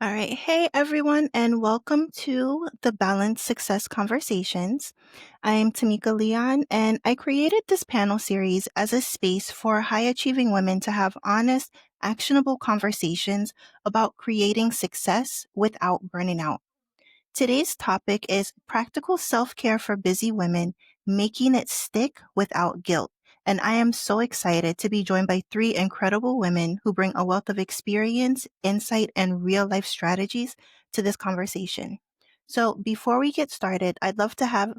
All right. Hey, everyone, and welcome to the Balanced Success Conversations. I am Tameeka Leon, and I created this panel series as a space for high achieving women to have honest, actionable conversations about creating success without burning out. Today's topic is practical self-care for busy women, making it stick without guilt. And I am so excited to be joined by three incredible women who bring a wealth of experience, insight, and real life strategies to this conversation. So before we get started, I'd love to have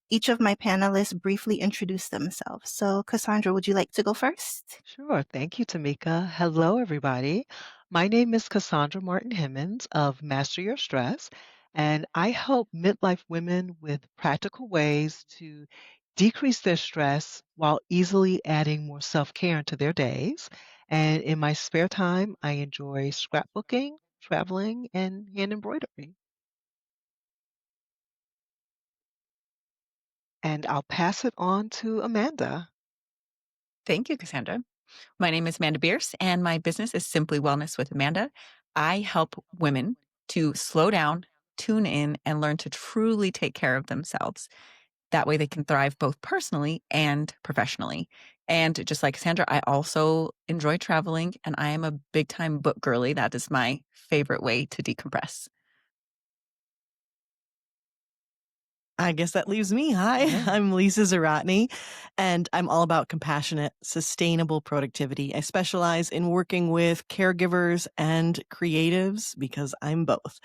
each of my panelists briefly introduce themselves. So Cassandra, would you like to go first? Sure. Thank you, Tamika. Hello, everybody. My name is Cassandra Martin Hemmons of Master Your Stress, and I help midlife women with practical ways to decrease their stress while easily adding more self-care into their days. And in my spare time, I enjoy scrapbooking, traveling, and hand embroidery. And I'll pass it on to Amanda. Thank you, Cassandra. My name is Amanda Bearce, and my business is Simply Wellness with Amanda. I help women to slow down, tune in, and learn to truly take care of themselves. That way they can thrive both personally and professionally. And just like Cassandra, I also enjoy traveling, and I am a big time book girly. That is my favorite way to decompress. I guess that leaves me. Hi, Yeah. I'm Lisa Zaratny, and I'm all about compassionate, sustainable productivity. I specialize in working with caregivers and creatives because I'm both.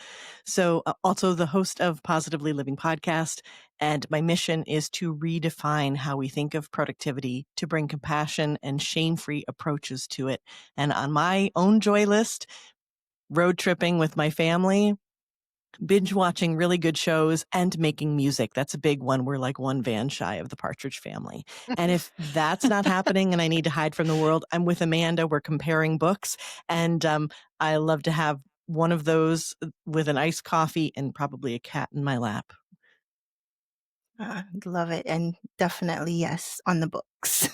So, also the host of Positively Living podcast, and my mission is to redefine how we think of productivity to bring compassion and shame-free approaches to it. And on my own joy list, road tripping with my family, binge watching really good shows, and making music. That's a big one. We're like one van shy of the Partridge Family. And if that's not happening and I need to hide from the world, I'm with Amanda. We're comparing books. And I love to have one of those with an iced coffee and probably a cat in my lap. Love it. And definitely yes on the books.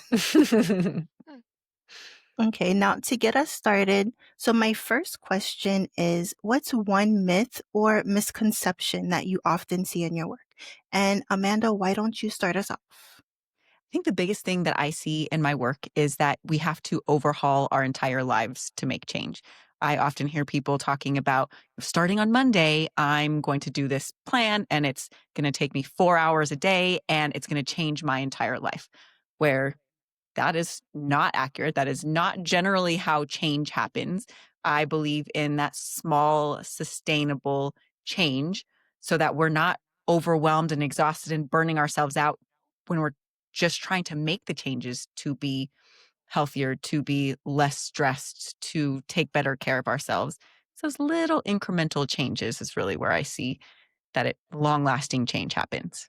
Okay, now to get us started, so my first question is what's one myth or misconception that you often see in your work? And Amanda, why don't you start us off? I think the biggest thing that I see in my work is that we have to overhaul our entire lives to make change. I often hear people talking about starting on Monday, I'm going to do this plan and it's going to take me 4 hours a day and it's going to change my entire life. Where that is not accurate. That is not generally how change happens. I believe in that small, sustainable change so that we're not overwhelmed and exhausted and burning ourselves out when we're just trying to make the changes to be healthier, to be less stressed, to take better care of ourselves. So those little incremental changes is really where I see that long lasting change happens.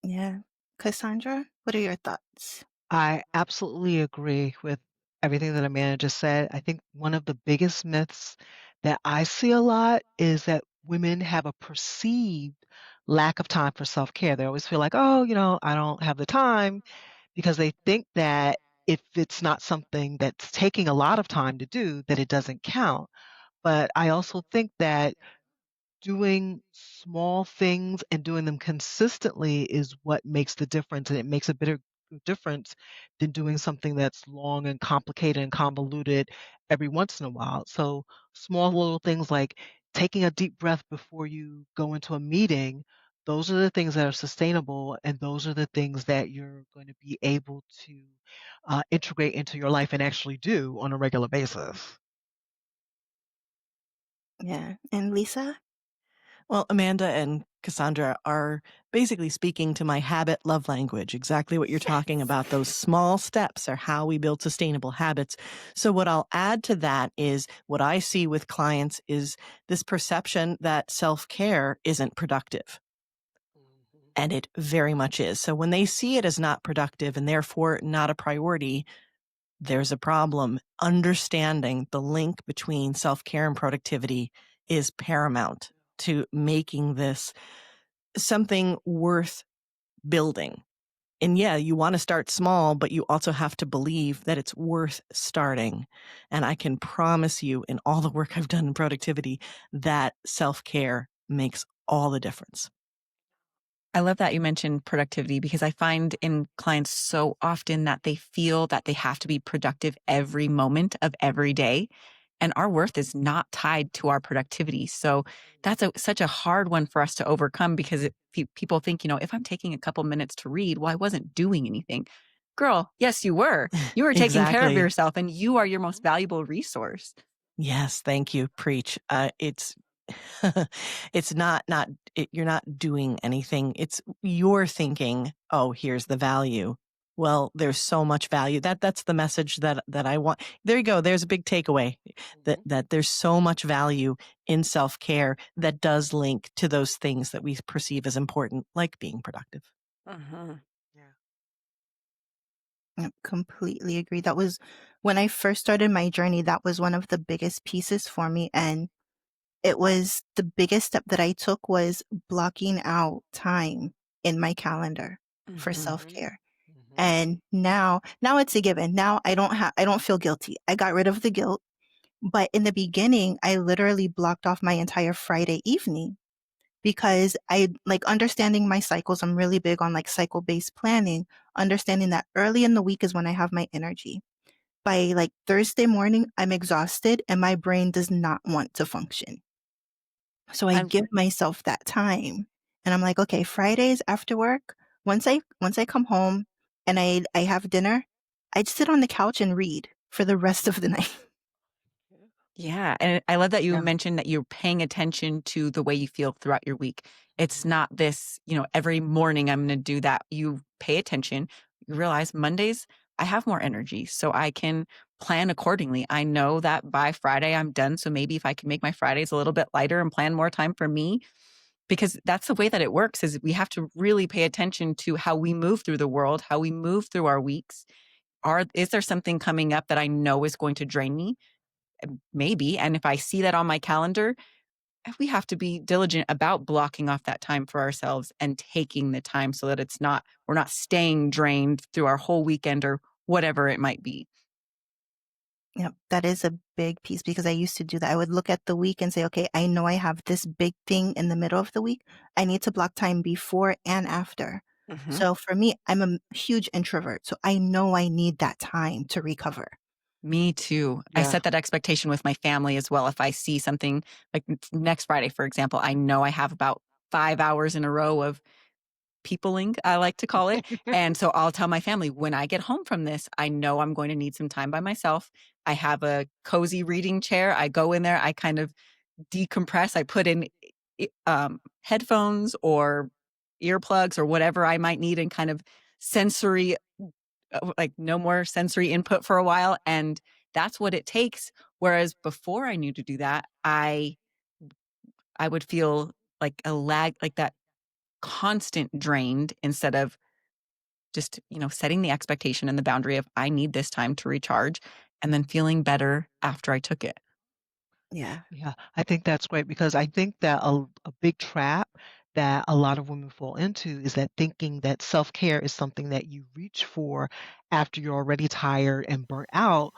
Yeah. Cassandra, what are your thoughts? I absolutely agree with everything that Amanda just said. I think one of the biggest myths that I see a lot is that women have a perceived lack of time for self-care. They always feel like, oh, I don't have the time because they think that if it's not something that's taking a lot of time to do, that it doesn't count. But I also think that doing small things and doing them consistently is what makes the difference, and it makes a bigger difference than doing something that's long and complicated and convoluted every once in a while. So small little things like taking a deep breath before you go into a meeting, those are the things that are sustainable, and those are the things that you're going to be able to integrate into your life and actually do on a regular basis. Yeah. And Lisa? Well, Amanda and Cassandra are basically speaking to my habit love language. Exactly what you're talking Yes. about. Those small steps are how we build sustainable habits. So what I'll add to that is what I see with clients is this perception that self-care isn't productive. Mhm. And it very much is. So when they see it as not productive and therefore not a priority, there's a problem. Understanding the link between self-care and productivity is paramount to making this something worth building. And yeah, you want to start small, but you also have to believe that it's worth starting. And I can promise you, in all the work I've done in productivity, that self-care makes all the difference. I love that you mentioned productivity because I find in clients so often that they feel that they have to be productive every moment of every day. And our worth is not tied to our productivity. So that's such a hard one for us to overcome because people think, if I'm taking a couple minutes to read, well, I wasn't doing anything. Girl, yes, you were. You were taking care of Exactly. yourself and you are your most valuable resource. Yes, thank you. Preach. It's it's you're not doing anything. It's you're thinking, "Oh, here's the value." Well, there's so much value. That's the message that I want. There you go. There's a big takeaway that there's so much value in self-care that does link to those things that we perceive as important, like being productive. Mhm. Yeah. Yep, completely agree. That was when I first started my journey, that was one of the biggest pieces for me. And it was the biggest step that I took was blocking out time in my calendar for Mhm. self-care. Mhm. And now it's a given. Now I don't feel guilty. I got rid of the guilt. But in the beginning, I literally blocked off my entire Friday evening because I like understanding my cycles. I'm really big on like cycle based planning, understanding that early in the week is when I have my energy. By like Thursday morning, I'm exhausted and my brain does not want to function. So I I give myself that time and I'm like, okay, Fridays after work, once I come home and I have dinner, I'd sit on the couch and read for the rest of the night. Yeah, and I love that you Yeah. mentioned that you're paying attention to the way you feel throughout your week. It's Mhm. not this, every morning I'm going to do that. You pay attention. You realize Mondays, I have more energy, so I can plan accordingly. I know that by Friday I'm done. So maybe if I can make my Fridays a little bit lighter and plan more time for me, because that's the way that it works is we have to really pay attention to how we move through the world, how we move through our weeks. Is there something coming up that I know is going to drain me? Maybe. And if I see that on my calendar, we have to be diligent about blocking off that time for ourselves and taking the time so that we're not staying drained through our whole weekend or whatever it might be. Yep, that is a big piece because I used to do that. I would look at the week and say, okay, I know I have this big thing in the middle of the week. I need to block time before and after. Mhm. So for me, I'm a huge introvert. So I know I need that time to recover. Me too. I Yeah. set that expectation with my family as well. If I see something like next Friday, for example, I know I have about 5 hours in a row of peopling, I like to call it. And so I'll tell my family when I get home from this, I know I'm going to need some time by myself. I have a cozy reading chair. I go in there, I kind of decompress. I put in headphones or earplugs or whatever I might need and kind of sensory, like no more sensory input for a while. And that's what it takes. Whereas before I knew to do that, I would feel like a lag, like that constant drained instead of just, setting the expectation and the boundary of I need this time to recharge and then feeling better after I took it. Yeah. Yeah, I think that's great because I think that a big trap that a lot of women fall into is that thinking that self-care is something that you reach for after you're already tired and burnt out,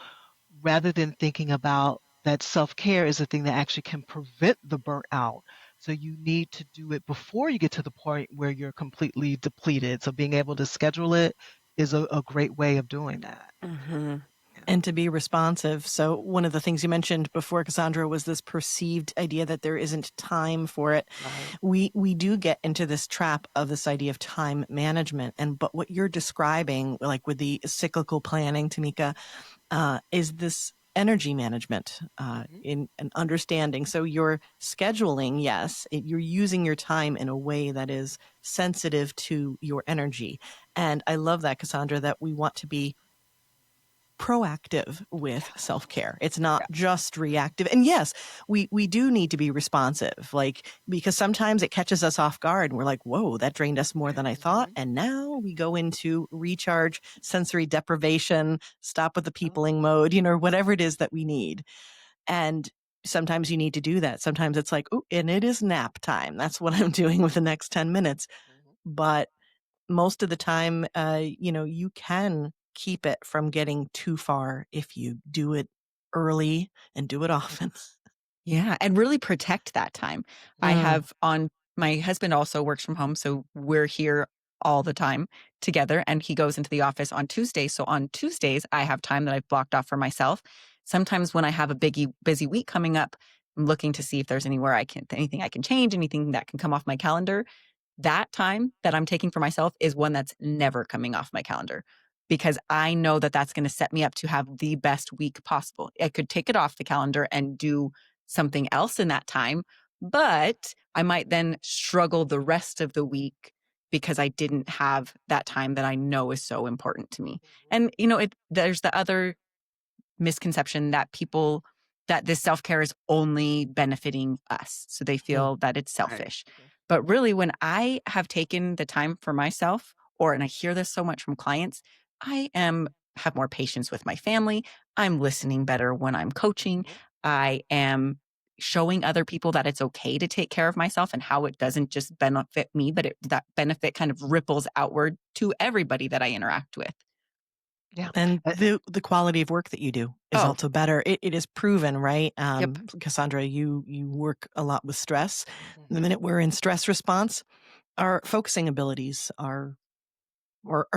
rather than thinking about that self-care is a thing that actually can prevent the burnout. So you need to do it before you get to the point where you're completely depleted. So being able to schedule it is a great way of doing that. Mhm. Yeah. And to be responsive. So one of the things you mentioned before, Cassandra, was this perceived idea that there isn't time for it. Right. We do get into this trap of this idea of time management. But what you're describing, like with the cyclical planning, Tameeka, is this energy management Mhm. in an understanding. So you're scheduling, yes, you're using your time in a way that is sensitive to your energy. And I love that, Cassandra, that we want to be proactive with Yes. self-care. It's not Yes. just reactive. And yes, we do need to be responsive, like, because sometimes it catches us off guard and we're like, whoa, that drained us more than I thought. Mhm. And now we go into recharge, sensory deprivation, stop with the Oh. peopling mode, whatever it is that we need. And sometimes you need to do that. Sometimes it's like, oh, and it is nap time. That's what I'm doing with the next 10 minutes. Mhm. But most of the time, you can keep it from getting too far if you do it early and do it often. Yeah, and really protect that time. Mm. My husband also works from home, so we're here all the time together, and he goes into the office on Tuesdays. So on Tuesdays, I have time that I've blocked off for myself. Sometimes when I have a busy week coming up, I'm looking to see if there's anything I can change, anything that can come off my calendar. That time that I'm taking for myself is one that's never coming off my calendar because I know that that's going to set me up to have the best week possible. I could take it off the calendar and do something else in that time, but I might then struggle the rest of the week because I didn't have that time that I know is so important to me. And there's the other misconception that this self-care is only benefiting us. So they Mm. feel that it's Right. selfish. But really, when I have taken the time for myself, and I hear this so much from clients, have more patience with my family. I'm listening better when I'm coaching. Mhm. I am showing other people that it's okay to take care of myself and how it doesn't just benefit me, but that benefit kind of ripples outward to everybody that I interact with. Yeah. And Uh, the quality of work that you do is Oh, also better. It is proven, right? yep. Cassandra, you work a lot with stress. The mhm. minute we're in stress response, our focusing abilities are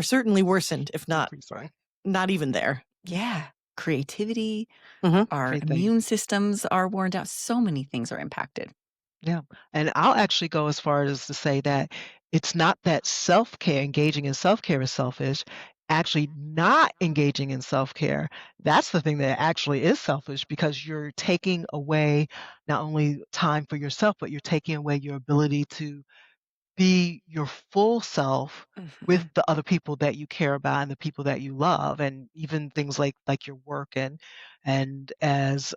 certainly worsened, if Decreasing. not even there. Yeah. Creativity, Hmm. our Everything. immune systems are worn down. So many things are impacted. Yeah. And I'll actually go as far as to say that it's not that self-care, engaging in self-care is selfish. Actually, not engaging in self-care, that's the thing that actually is selfish because you're taking away not only time for yourself, but you're taking away your ability to be your full self with Mhm. the other people that you care about and the people that you love, and even things like your work and as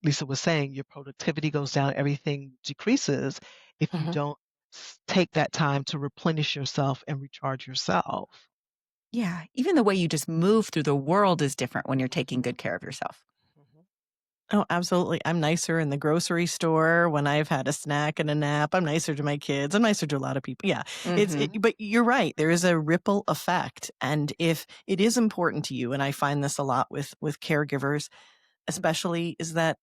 Lisa was saying, your productivity goes down, everything decreases if you Hmm. don't take that time to replenish yourself and recharge yourself. Yeah. Even the way you just move through the world is different when you're taking good care of yourself. Mhm. Oh, absolutely. I'm nicer in the grocery store when I've had a snack and a nap. I'm nicer to my kids. I'm nicer to a lot of people. Yeah. Hmm. But you're right. There is a ripple effect. And if it is important to you, and I find this a lot with caregivers, especially, is that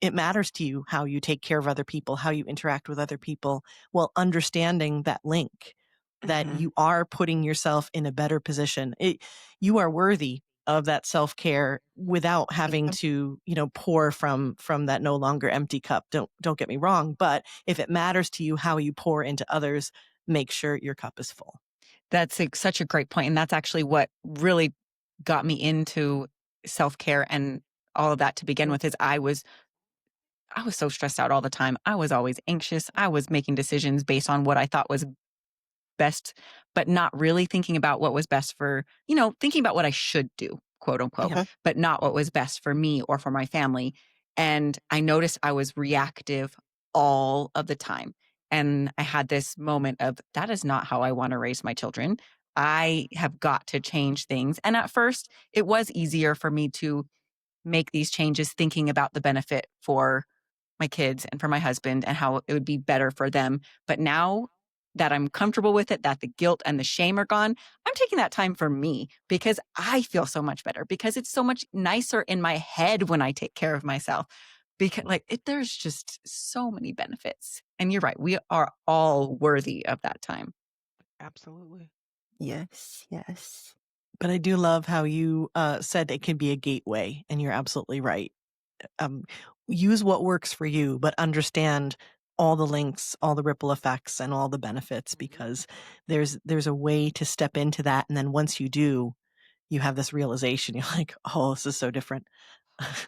it matters to you how you take care of other people, how you interact with other people. Well, understanding that link, that Hmm. you are putting yourself in a better position. You are worthy of that self-care without having Mhm. to, pour from that no longer empty cup. Don't get me wrong, but if it matters to you how you pour into others, make sure your cup is full. That's such a great point. And that's actually what really got me into self care and all of that to begin with. Is I was so stressed out all the time. I was always anxious. I was making decisions based on what I thought was best, but not really thinking about what was best for, thinking about what I should do, quote unquote, Yeah. Mhm. but not what was best for me or for my family. And I noticed I was reactive all of the time. And I had this moment of that is not how I want to raise my children. I have got to change things. And at first, it was easier for me to make these changes thinking about the benefit for my kids and for my husband and how it would be better for them. But now that I'm comfortable with it, that the guilt and the shame are gone, I'm taking that time for me because I feel so much better because it's so much nicer in my head when I take care of myself. Because there's just so many benefits. And you're right, we are all worthy of that time. Absolutely. Yes, yes. But I do love how you said it can be a gateway, and you're absolutely right. Um, Use what works for you, but understand all the links, all the ripple effects, and all the benefits, Mhm. because there's a way to step into that, and then once you do, you have this realization. You're like, oh, this is so different.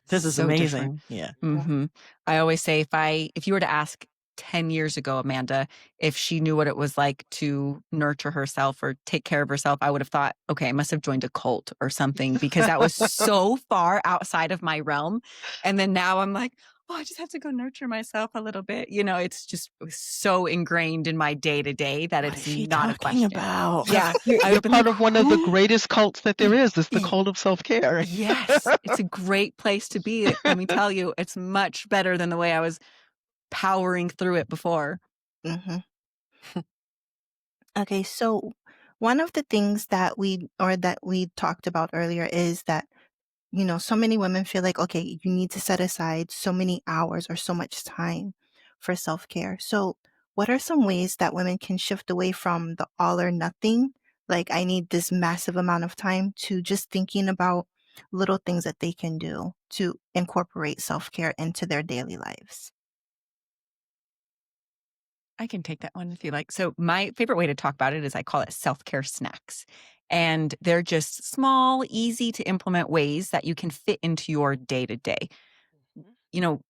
This is So different. amazing. Yeah. Yeah. Mhm. I always say if you were to ask 10 years ago, Amanda, if she knew what it was like to nurture herself or take care of herself, I would have thought, okay, I must have joined a cult or something because that was so far outside of my realm. And then now I'm like, oh, I just have to go nurture myself a little bit. It's just so ingrained in my day to day that What is it's she not a talking question. about? Yeah. You're I've been like, part of one of the who? greatest cults that there is. It's the Y- cult of self-care. Yes, it's a great place to be. Let me tell you, it's much better than the way I was powering through it before. Mhm. Okay, so One of the things that we talked about earlier is that, so many women feel like, okay, you need to set aside so many hours or so much time for self-care. So, what are some ways that women can shift away from the all or nothing, like I need this massive amount of time, to just thinking about little things that they can do to incorporate self-care into their daily lives? I can take that one if you like. So, my favorite way to talk about it is I call it self care snacks. And they're just small, easy to implement ways that you can fit into your day to day. You know,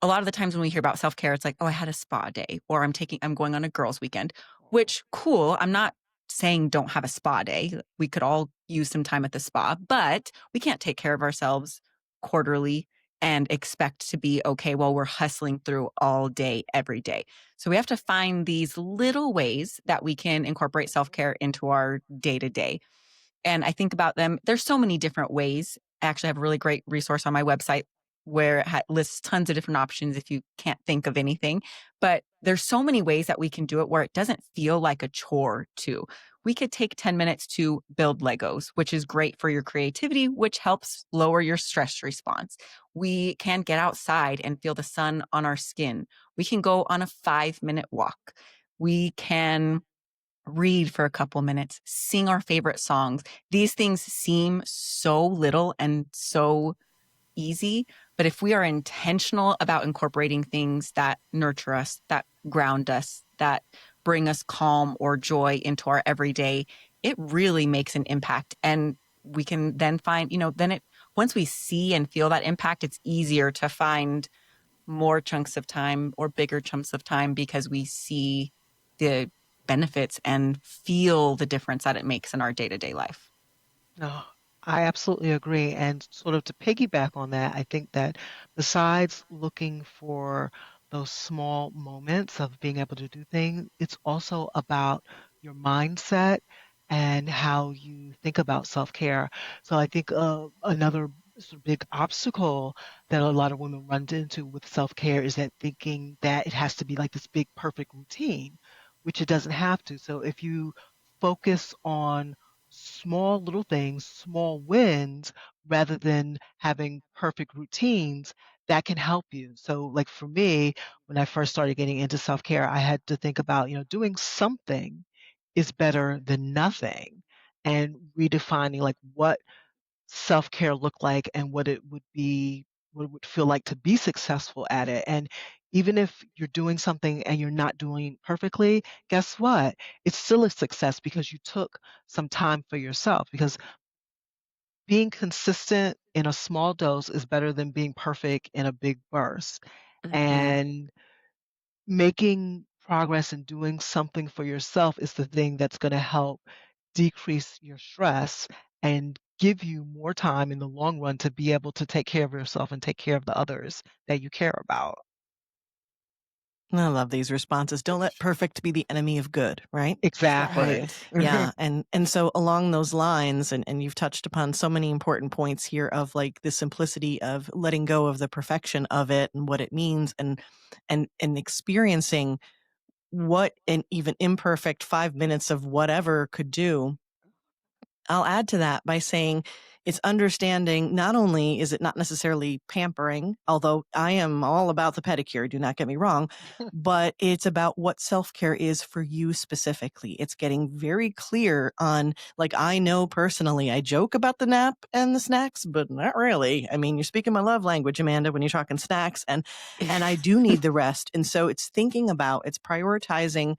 a lot of the times when we hear about self-care, it's like, "Oh, I had a spa day," or I'm going on a girls' weekend," which cool. I'm not saying don't have a spa day. We could all use some time at the spa, but we can't take care of ourselves quarterly and expect to be okay while we're hustling through all day, every day. So we have to find these little ways that we can incorporate self-care into our day-to-day. And I think about them. There's so many different ways. I actually have a really great resource on my website where it lists tons of different options if you can't think of anything. But there's so many ways that we can do it where it doesn't feel like a chore too. We could take 10 minutes to build Legos, which is great for your creativity, which helps lower your stress response. We can get outside and feel the sun on our skin. We can go on a 5-minute walk. We can read for a couple minutes, sing our favorite songs. These things seem so little and so easy, but if we are intentional about incorporating things that nurture us, that ground us, that bring us calm or joy into our everyday, it really makes an impact. And we can then find, once we see and feel that impact, it's easier to find more chunks of time or bigger chunks of time because we see the benefits and feel the difference that it makes in our day-to-day life. No, I absolutely agree. And sort of to piggyback on that, I think that besides looking for those small moments of being able to do things, it's also about your mindset and how you think about self-care. So I think another sort of big obstacle that a lot of women run into with self-care is that thinking that it has to be like this big perfect routine, which it doesn't have to. So if you focus on small little things, small wins, rather than having perfect routines, that can help you. So, like for me, when I first started getting into self-care, I had to think about, doing something is better than nothing, and redefining like what self-care look like and what it would feel like to be successful at it. And even if you're doing something and you're not doing perfectly, guess what? It's still a success because you took some time for yourself, because being consistent in a small dose is better than being perfect in a big burst. Mhm. And making progress and doing something for yourself is the thing that's going to help decrease your stress and give you more time in the long run to be able to take care of yourself and take care of the others that you care about. I love these responses. Don't let perfect be the enemy of good, right? Exactly. Right. Yeah. And so along those lines, and you've touched upon so many important points here of like the simplicity of letting go of the perfection of it and what it means, and experiencing what an even imperfect 5 minutes of whatever could do. I'll add to that by saying it's understanding, not only is it not necessarily pampering, although I am all about the pedicure, do not get me wrong, but it's about what self-care is for you specifically. It's getting very clear on, like, I know personally, I joke about the nap and the snacks, but not really. I mean, you're speaking my love language, Amanda, when you're talking snacks, and I do need the rest. And so it's it's prioritizing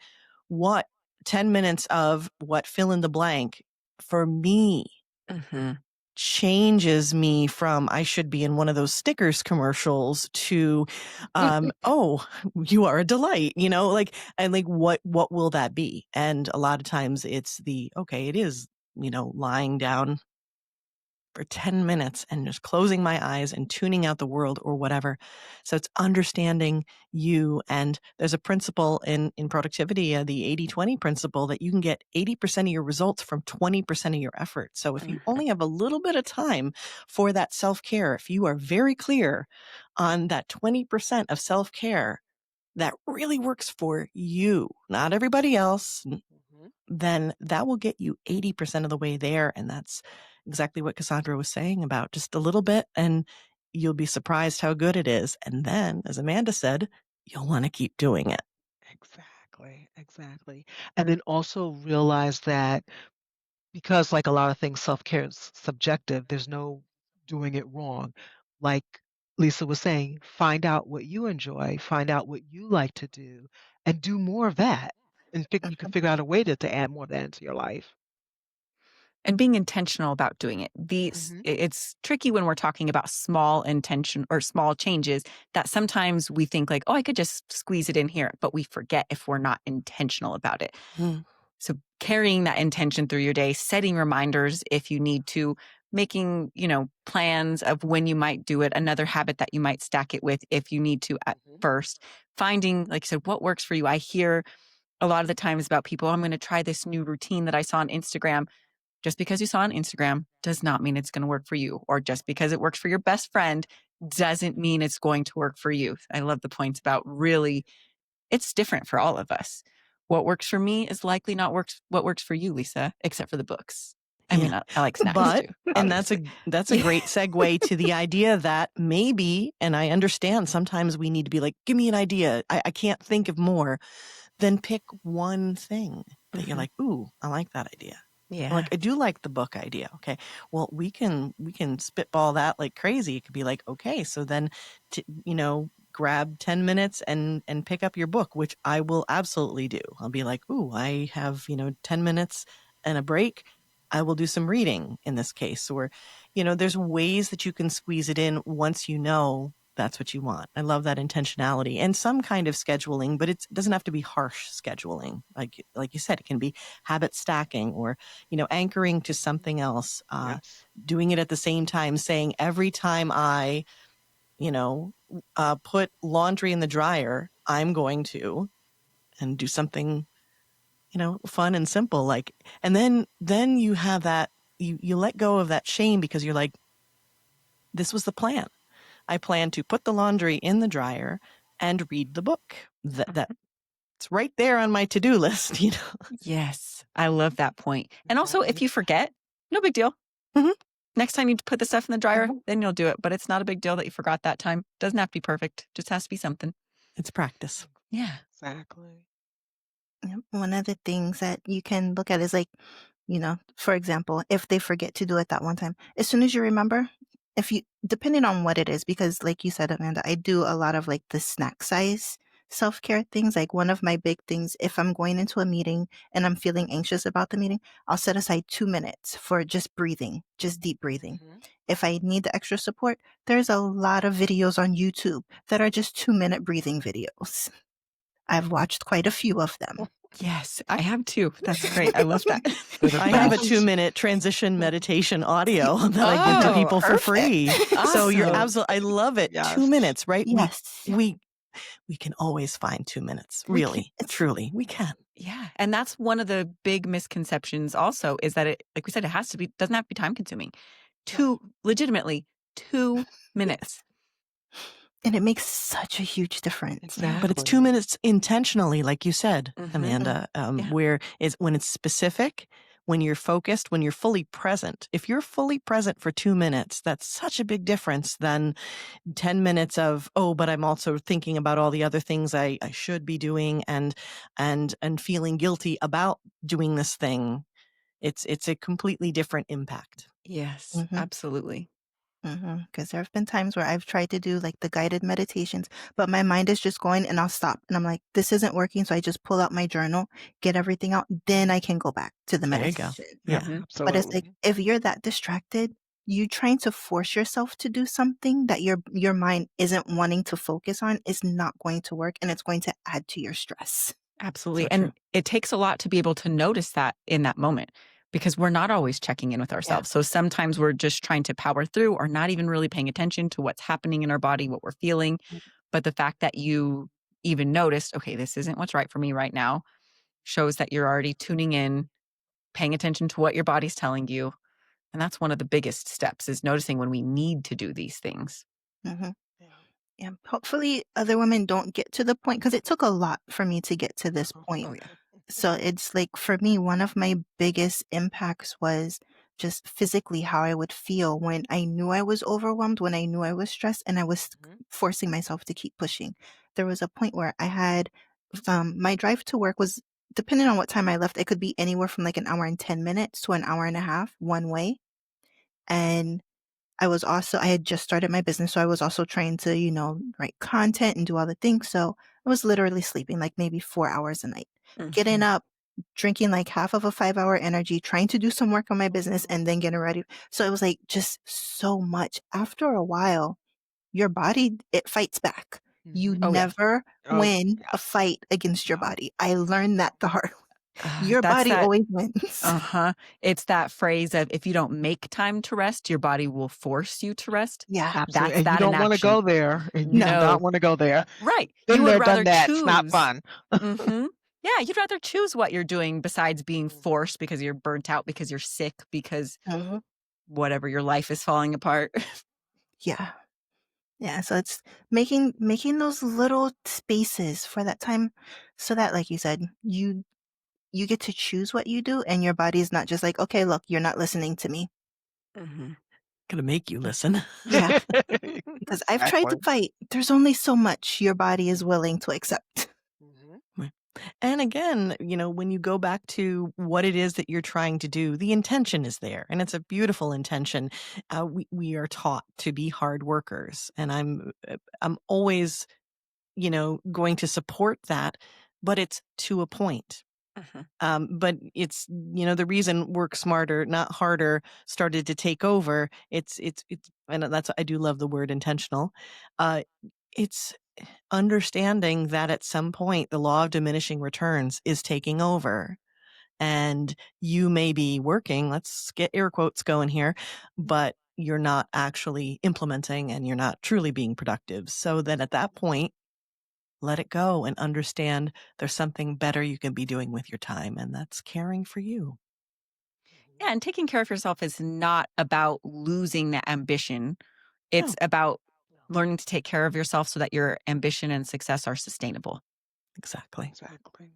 what 10 minutes of what fill in the blank for me Mhm. changes me from I should be in one of those Snickers commercials to oh, you are a delight, like, and like what will that be? And a lot of times it's the okay, it is, lying down for 10 minutes and just closing my eyes and tuning out the world or whatever. So it's understanding you. And there's a principle in productivity, the 80-20 principle, that you can get 80% of your results from 20% of your effort. So if you Mhm. only have a little bit of time for that self-care, if you are very clear on that 20% of self-care that really works for you, not everybody else, then that will get you 80% of the way there. And that's exactly what Cassandra was saying about just a little bit, and you'll be surprised how good it is. And then, as Amanda said, you'll want to keep doing it. Exactly, exactly. And then also realize that because like a lot of things, self-care is subjective, there's no doing it wrong. Like Lisa was saying, find out what you enjoy, find out what you like to do, and do more of that. And you can Mhm. figure out a way to add more of that into your life. And being intentional about doing it. Mhm. It's tricky when we're talking about small intention or small changes that sometimes we think like, oh, I could just squeeze it in here, but we forget if we're not intentional about it. Mm. So carrying that intention through your day, setting reminders if you need to, making, plans of when you might do it, another habit that you might stack it with if you need to at first, finding, like I said, what works for you. I hear a lot of the times about people, I'm going to try this new routine that I saw on Instagram. Just because you saw on Instagram does not mean it's going to work for you. Or just because it works for your best friend doesn't mean it's going to work for you. I love the points about really, it's different for all of us. What works for me is likely not what works for you, Lisa, except for the books. I mean, I like snacks But, too. and Obviously. that's a great segue to the idea that maybe, and I understand sometimes we need to be like, give me an idea. I can't think of more. Then pick one thing that you're like, ooh, I like that idea. Yeah. Like, I do like the book idea. Okay. Well, we can spitball that like crazy. It could be like, okay, so then, grab 10 minutes and pick up your book, which I will absolutely do. I'll be like, ooh, I have, 10 minutes and a break. I will do some reading in this case. Or, there's ways that you can squeeze it in once you know that's what you want. I love that intentionality and some kind of scheduling, but it doesn't have to be harsh scheduling. Like you said, it can be habit stacking or, anchoring to something else, Yes. doing it at the same time, saying every time I, put laundry in the dryer, I'm going to, and do something, fun and simple. Like, and then you have that, you let go of that shame because you're like, this was the plan. I plan to put the laundry in the dryer and read the book. That's right there on my to-do list, Yes. I love that point. And also, if you forget, no big deal. Mhm. Next time you put the stuff in the dryer, then you'll do it. But it's not a big deal that you forgot that time. Doesn't have to be perfect. Just has to be something. It's practice. Yeah. Exactly. Yep. One of the things that you can look at is like, for example, if they forget to do it that one time, as soon as you remember, depending on what it is, because like you said, Amanda, I do a lot of like the snack size self-care things. Like one of my big things, if I'm going into a meeting and I'm feeling anxious about the meeting, I'll set aside 2 minutes for just breathing, just deep breathing. If I need the extra support, there's a lot of videos on YouTube that are just 2-minute breathing videos. I've watched quite a few of them. Yes, I have too. That's great. I love that. I have a Best. 2-minute transition meditation audio that I give to Oh, people for perfect. free. So you're Awesome. absolutely, I love it. Yes. 2 minutes, right? Yes. We can always find 2 minutes. We Really, can. truly, we can. Yeah. And that's one of the big misconceptions also is that it, like we said, doesn't have to be time consuming. Legitimately 2 minutes. And it makes such a huge difference. Exactly. But it's 2 minutes intentionally, like you said, Amanda, when it's specific, when you're focused, when you're fully present. If you're fully present for 2 minutes, that's such a big difference than 10 minutes of, oh, but I'm also thinking about all the other things I should be doing and feeling guilty about doing this thing. It's a completely different impact. Yes, absolutely. Because there have been times where I've tried to do like the guided meditations, but my mind is just going and I'll stop. And I'm like, this isn't working. So I just pull out my journal, get everything out. Then I can go back to the There you go. meditation. Yeah. Absolutely. But it's like, if you're that distracted, you trying to force yourself to do something that your mind isn't wanting to focus on is not going to work. And it's going to add to your stress. Absolutely. So and true. it takes a lot to be able to notice that in that moment because we're not always checking in with ourselves. So sometimes we're just trying to power through or not even really paying attention to what's happening in our body, what we're feeling. But the fact that you even noticed, okay, this isn't what's right for me right now, shows that you're already tuning in, paying attention to what your body's telling you. And that's one of the biggest steps is noticing when we need to do these things. Yeah. Hopefully other women don't get to the point, because it took a lot for me to get to this point. So it's like for me, one of my biggest impacts was just physically how I would feel when I knew I was overwhelmed, when I knew I was stressed, and I was Mhm. forcing myself to keep pushing. There was a point where I had my drive to work was, depending on what time I left, it could be anywhere from like an hour and 10 minutes to an hour and a half one way. And I had just started my business, so I was also trying to, write content and do all the things. So I was literally sleeping like maybe 4 hours a night, getting Mhm. up, drinking like half of a 5 hour energy, trying to do some work on my business and then getting ready. So it was like just so much. After a while, your body, it fights back. You Mhm. Oh, yeah. never Oh, win yeah. a fight against your No. body. I learned that the hard way. Your That's body that always wins. uh-huh. It's that phrase of if you don't make time to rest, your body will force you to rest. Yeah. Absolutely. That's And you that in don't want to action. go there. And you do No. not No. want to go there. Right. You Been would there, rather done that. It's not choose. fun. Mhm. Yeah, you'd rather choose what you're doing besides being Mhm. forced because you're burnt out, because you're sick, because Mhm. whatever, your life is falling apart. Yeah. Yeah, so it's making those little spaces for that time so that, like you said, you get to choose what you do and your body's not just like, "Okay, look, you're not listening to me." Mhm. Gonna make you listen. Yeah, because I've tried to Exactly. fight. There's only so much your body is willing to accept. Mhm. Right. And again, when you go back to what it is that you're trying to do, the intention is there, and it's a beautiful intention. We are taught to be hard workers, and I'm always, going to support that, but it's to a point. Mhm. But it's, the reason work smarter, not harder started to take over. And I do love the word intentional. It's understanding that at some point the law of diminishing returns is taking over. And you may be working, let's get air quotes going here, but you're not actually implementing and you're not truly being productive. So then at that point, let it go and understand there's something better you can be doing with your time, and that's caring for you. Yeah, and taking care of yourself is not about losing that ambition. It's No, about learning to take care of yourself so that your ambition and success are sustainable. exactly. Exactly.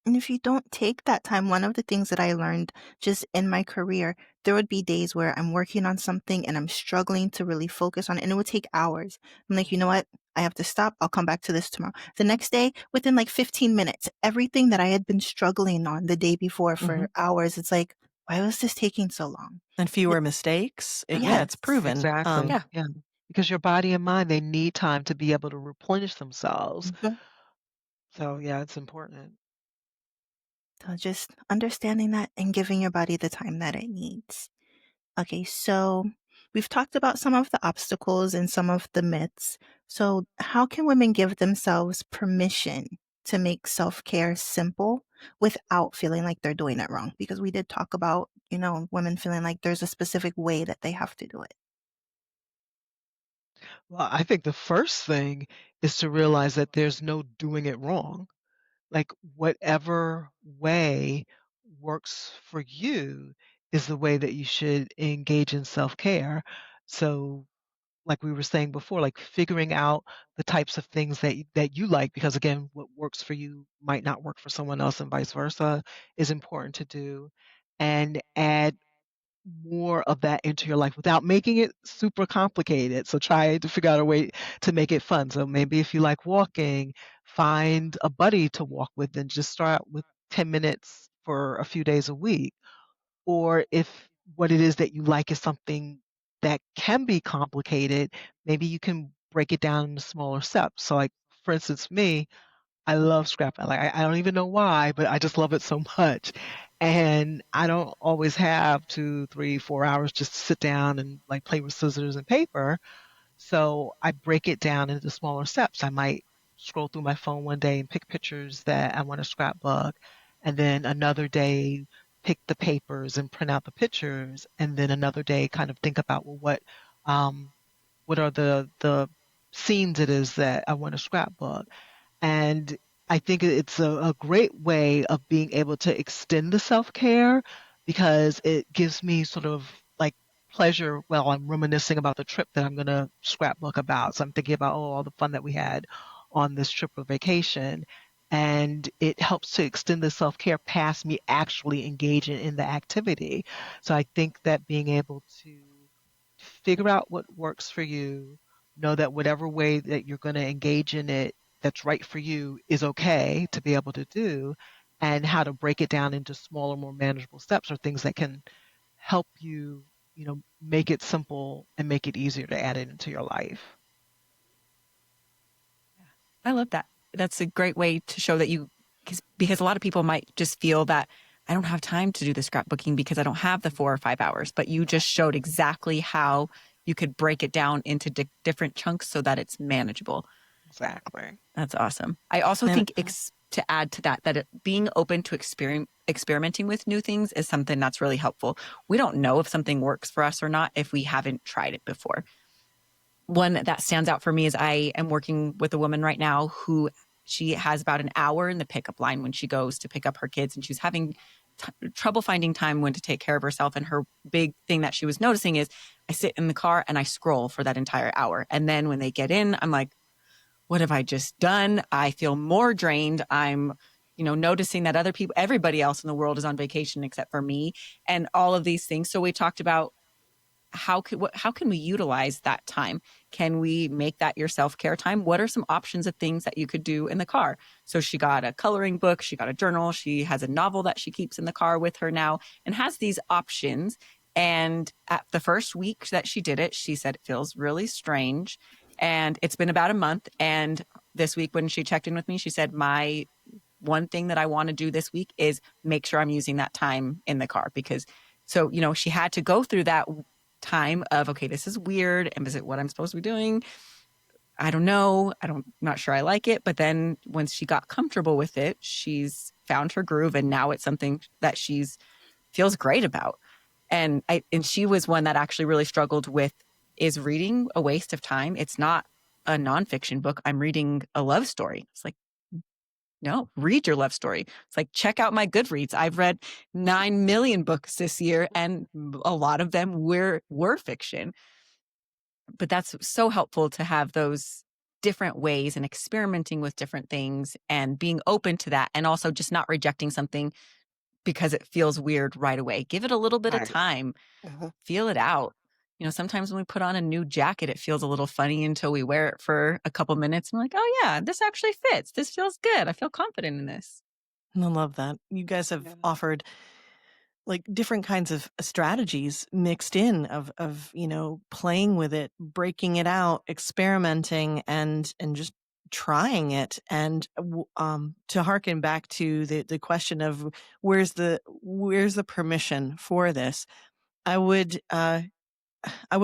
And if you don't take that time, one of the things that I learned just in my career, there would be days where I'm working on something and I'm struggling to really focus on it, and it would take hours. I'm like, you know Mhm. what? I have to stop. I'll come back to this tomorrow. The next day, within like 15 minutes, everything that I had been struggling on the day before Hmm. for hours, it's like, why was this taking so long? And fewer It's, mistakes. Yeah, yes. it's proven. Exactly. Yeah. Yeah. Because your body and mind, they need time to be able to replenish themselves. Mhm. So yeah, it's important. So just understanding that and giving your body the time that it needs. Okay, so we've talked about some of the obstacles and some of the myths. So, how can women give themselves permission to make self care simple without feeling like they're doing it wrong? Because we did talk about, women feeling like there's a specific way that they have to do it. Well, I think the first thing is to realize that there's no doing it wrong. Like whatever way works for you is the way that you should engage in self-care. So like we were saying before, like figuring out the types of things that you like, because again, what works for you might not work for someone else and vice versa is important to do. And add more of that into your life without making it super complicated. So try to figure out a way to make it fun. So maybe if you like walking, find a buddy to walk with and just start with 10 minutes for a few days a week. Or if what it is that you like is something that can be complicated, maybe you can break it down into smaller steps. So like for instance, me, I love scrapbooking. Like I don't even know why, but I just love it so much. And I don't always have 2, 3, 4 hours just to sit down and like play with scissors and paper. So I break it down into smaller steps. I might scroll through my phone one day and pick pictures that I want to scrapbook, and then another day pick the papers and print out the pictures, and then another day kind of think about, well, what are the scenes it is that I want to scrapbook. And I think it's a great way of being able to extend the self-care because it gives me sort of like pleasure while I'm reminiscing about the trip that I'm going to scrapbook about. So I'm thinking about, oh, all the fun that we had on this trip or vacation. and it helps to extend the self-care past me actually engaging in the activity. So I think that being able to figure out what works for you, know that whatever way that you're going to engage in it that's right for you is okay to be able to do, and how to break it down into smaller, more manageable steps, or things that can help you, make it simple and make it easier to add it into your life. I love that. That's a great way to show that because a lot of people might just feel that I don't have time to do the scrapbooking because I don't have the 4 or 5 hours, but you just showed exactly how you could break it down into different chunks so that it's manageable. Exactly. That's awesome. I also think to add to that being open to experimenting with new things is something that's really helpful. We don't know if something works for us or not if we haven't tried it before. One that stands out for me is I am working with a woman right now who she has about an hour in the pickup line when she goes to pick up her kids, and she's having trouble finding time when to take care of herself. And her big thing that she was noticing is I sit in the car and I scroll for that entire hour. And then when they get in, I'm like, what have I just done? I feel more drained. I'm, noticing that everybody else in the world is on vacation except for me, and all of these things. So we talked about how can we utilize that time? Can we make that your self-care time? What are some options of things that you could do in the car? So she got a coloring book, she got a journal, she has a novel that she keeps in the car with her now, and has these options. And at the first week that she did it, she said it feels really strange. And it's been about a month. And this week when she checked in with me, she said, my one thing that I want to do this week is make sure I'm using that time in the car. Because so, she had to go through that time of, okay, this is weird. And is it what I'm supposed to be doing? I don't know. Not sure I like it. But then once she got comfortable with it, she's found her groove, and now it's something that feels great about. And she was one that actually really struggled with, is reading a waste of time? It's not a nonfiction book. I'm reading a love story. It's like, no, read your love story. It's like, check out my Goodreads. I've read 9 million books this year, and a lot of them were fiction. But that's so helpful to have those different ways and experimenting with different things and being open to that, and also just not rejecting something because it feels weird right away. Give it a little bit of Right. time, feel it out. Sometimes when we put on a new jacket, it feels a little funny until we wear it for a couple minutes. And we're like, oh yeah, this actually fits. This feels good. I feel confident in this. I love that. You guys have offered like different kinds of strategies mixed in of playing with it, breaking it out, experimenting, and just trying it. And to harken back to the question of where's the permission for this, I would